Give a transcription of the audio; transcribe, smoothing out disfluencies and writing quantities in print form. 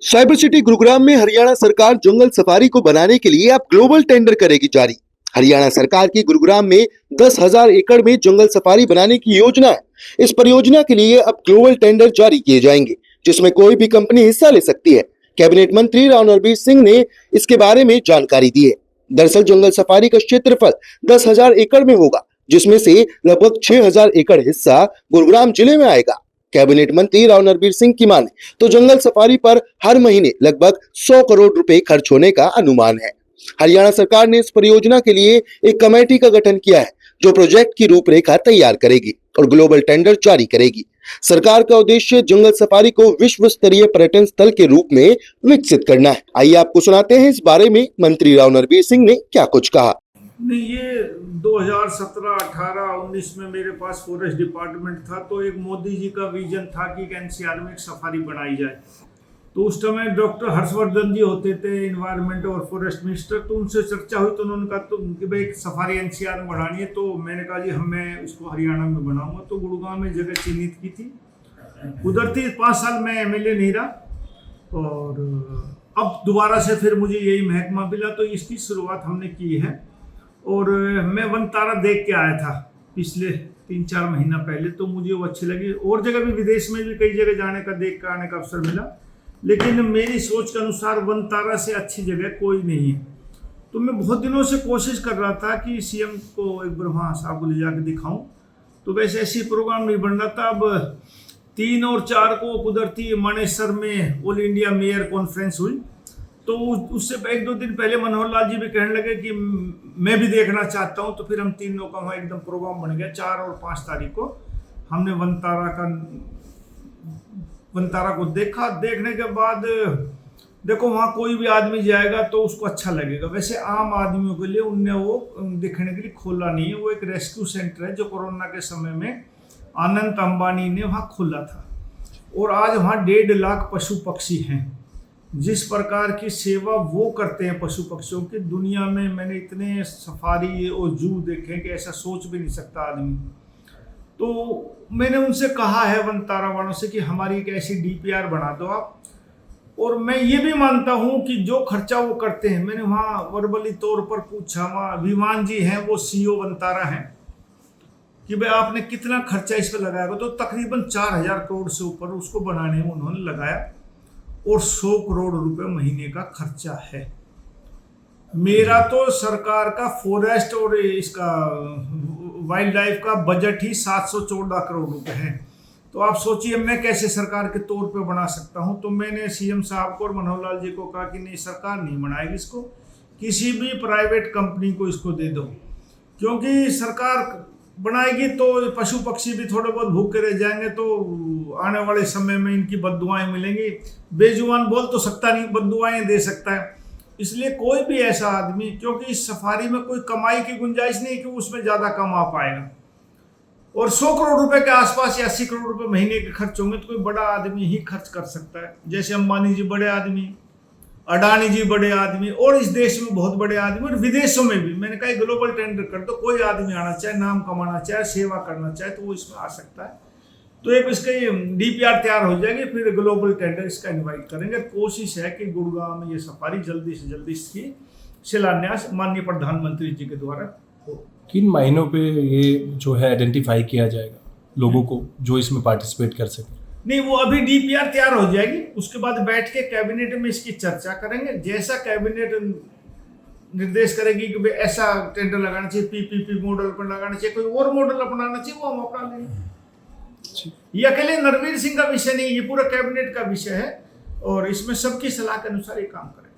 Cyber city Gurugram में हरियाणा सरकार जंगल safari को बनाने के लिए अब ग्लोबल टेंडर करेगी जारी। हरियाणा सरकार की गुरुग्राम में 10,000 एकड़ में जंगल सफारी बनाने की योजना है। इस परियोजना के लिए अब ग्लोबल टेंडर जारी किए जाएंगे, जिसमें कोई भी कंपनी हिस्सा ले सकती है। कैबिनेट मंत्री राव नरबीर सिंह ने इसके बारे में जानकारी दी है। दरअसल जंगल सफारी का क्षेत्रफल 10,000 एकड़ में होगा, जिसमें से लगभग 6,000 एकड़ हिस्सा गुरुग्राम जिले में आएगा। कैबिनेट मंत्री राव नरबीर सिंह की माने तो जंगल सफारी पर हर महीने लगभग 100 करोड़ रुपए खर्च होने का अनुमान है। हरियाणा सरकार ने इस परियोजना के लिए एक कमेटी का गठन किया है, जो प्रोजेक्ट की रूपरेखा तैयार करेगी और ग्लोबल टेंडर जारी करेगी। सरकार का उद्देश्य जंगल सफारी को विश्व स्तरीय पर्यटन स्थल के रूप में विकसित करना है। आइए आपको सुनाते हैं इस बारे में मंत्री राव नरबीर सिंह ने क्या कुछ कहा। नहीं, ये 2017, 18, 19 में मेरे पास फॉरेस्ट डिपार्टमेंट था, तो एक मोदी जी का विजन था कि एनसीआर में एक सफारी बनाई जाए। तो उस समय डॉक्टर हर्षवर्धन जी होते थे एनवायरनमेंट और फॉरेस्ट मिनिस्टर, तो उनसे चर्चा हुई तो उन्होंने कहा तो कि भाई एक सफारी एनसीआर में बनानी है। तो मैंने कहा जी मैं उसको हरियाणा में बनाऊंगा। तो गुड़गांव में जगह चिन्हित की थी। उधर थी 5 साल में एमएलए नहीं रहा, और अब दोबारा से फिर मुझे यही महकमा मिला, तो इसकी शुरुआत हमने की है। और मैं वनतारा देख के आया था पिछले 3-4 महीना पहले, तो मुझे वो अच्छी लगी। और जगह भी, विदेश में भी कई जगह जाने का, देख कर आने का अवसर मिला, लेकिन मेरी सोच के अनुसार वनतारा से अच्छी जगह कोई नहीं है। तो मैं बहुत दिनों से कोशिश कर रहा था कि सीएम को एक बार वहाँ साहब को ले जाकर दिखाऊं। तो वैसे ऐसी प्रोग्राम नहीं बन रहा था। अब 3 और 4 को उधर थी मानेसर में ऑल इंडिया मेयर कॉन्फ्रेंस हुई, तो उससे 1-2 दिन पहले मनोहर लाल जी भी कहने लगे कि मैं भी देखना चाहता हूं। तो फिर हम 3 लोगों का वहाँ एकदम प्रोग्राम बन गया। 4 और 5 तारीख को हमने वनतारा को देखा। देखने के बाद देखो, वहाँ कोई भी आदमी जाएगा तो उसको अच्छा लगेगा। वैसे आम आदमियों के लिए उनने वो देखने के लिए खोला नहीं है। वो एक रेस्क्यू सेंटर है जो कोरोना के समय में अनंत अंबानी ने वहाँ खोला था। और आज वहाँ 1.5 लाख पशु पक्षी हैं। जिस प्रकार की सेवा वो करते हैं पशु पक्षियों की, दुनिया में मैंने इतने सफारी और जू देखे कि ऐसा सोच भी नहीं सकता आदमी। तो मैंने उनसे कहा है वनतारा वालों से कि हमारी एक ऐसी डीपीआर बना दो आप। और मैं ये भी मानता हूँ कि जो खर्चा वो करते हैं, मैंने वहाँ वर्बली तौर पर पूछा, वहाँ विमान जी हैं, वो सीईओ वनतारा हैं, कि भाई आपने कितना खर्चा इस पर लगाया। तो तकरीबन 4,000 करोड़ से ऊपर उसको बनाने में उन्होंने लगाया, और 100 करोड़ रुपए महीने का खर्चा है। मेरा तो सरकार का फॉरेस्ट और इसका वाइल्ड लाइफ का बजट ही 714 करोड़ रुपए है। तो आप सोचिए मैं कैसे सरकार के तौर पे बना सकता हूं। तो मैंने सीएम साहब को और मनोहर लाल जी को कहा कि नहीं, सरकार नहीं बनाएगी इसको, किसी भी प्राइवेट कंपनी को इसको दे दो, क्योंकि सरकार बनाएगी तो पशु पक्षी भी थोड़े बहुत भूखे रह जाएंगे, तो आने वाले समय में इनकी बद्दुआएं मिलेंगी। बेजुबान बोल तो सकता नहीं, बद्दुआएं दे सकता है। इसलिए कोई भी ऐसा आदमी, क्योंकि इस सफारी में कोई कमाई की गुंजाइश नहीं कि उसमें ज़्यादा कमा पाएगा। और 100 करोड़ रुपए के आसपास या 80 करोड़ रुपए महीने के खर्च होंगे, तो कोई बड़ा आदमी ही खर्च कर सकता है। जैसे अंबानी जी बड़े आदमी, अडानी जी बड़े आदमी, और इस देश में बहुत बड़े आदमी, और विदेशों में भी। मैंने कहा ग्लोबल टेंडर कर दो, कोई आदमी आना चाहे, नाम कमाना चाहे, सेवा करना चाहे, तो वो इसमें आ सकता है। तो एक इसके डीपीआर तैयार हो जाएगी, फिर ग्लोबल टेंडर इसका इनवाइट करेंगे। कोशिश है कि गुड़गांव में ये सफारी जल्दी से जल्दी इसकी शिलान्यास माननीय प्रधानमंत्री जी के द्वारा हो। किन महीनों पे ये जो है आइडेंटिफाई किया जाएगा लोगों को जो इसमें पार्टिसिपेट कर सके? नहीं, वो अभी डीपीआर तैयार हो जाएगी, उसके बाद बैठ के कैबिनेट में इसकी चर्चा करेंगे। जैसा कैबिनेट निर्देश करेगी कि भाई ऐसा टेंडर लगाना चाहिए, पीपीपी मॉडल पर लगाना चाहिए, कोई और मॉडल अपनाना चाहिए, वो हम अपना लेंगे। ये अकेले नरवीर सिंह का विषय नहीं, ये पूरा कैबिनेट का विषय है, और इसमें सबकी सलाह के अनुसार ये काम करेंगे।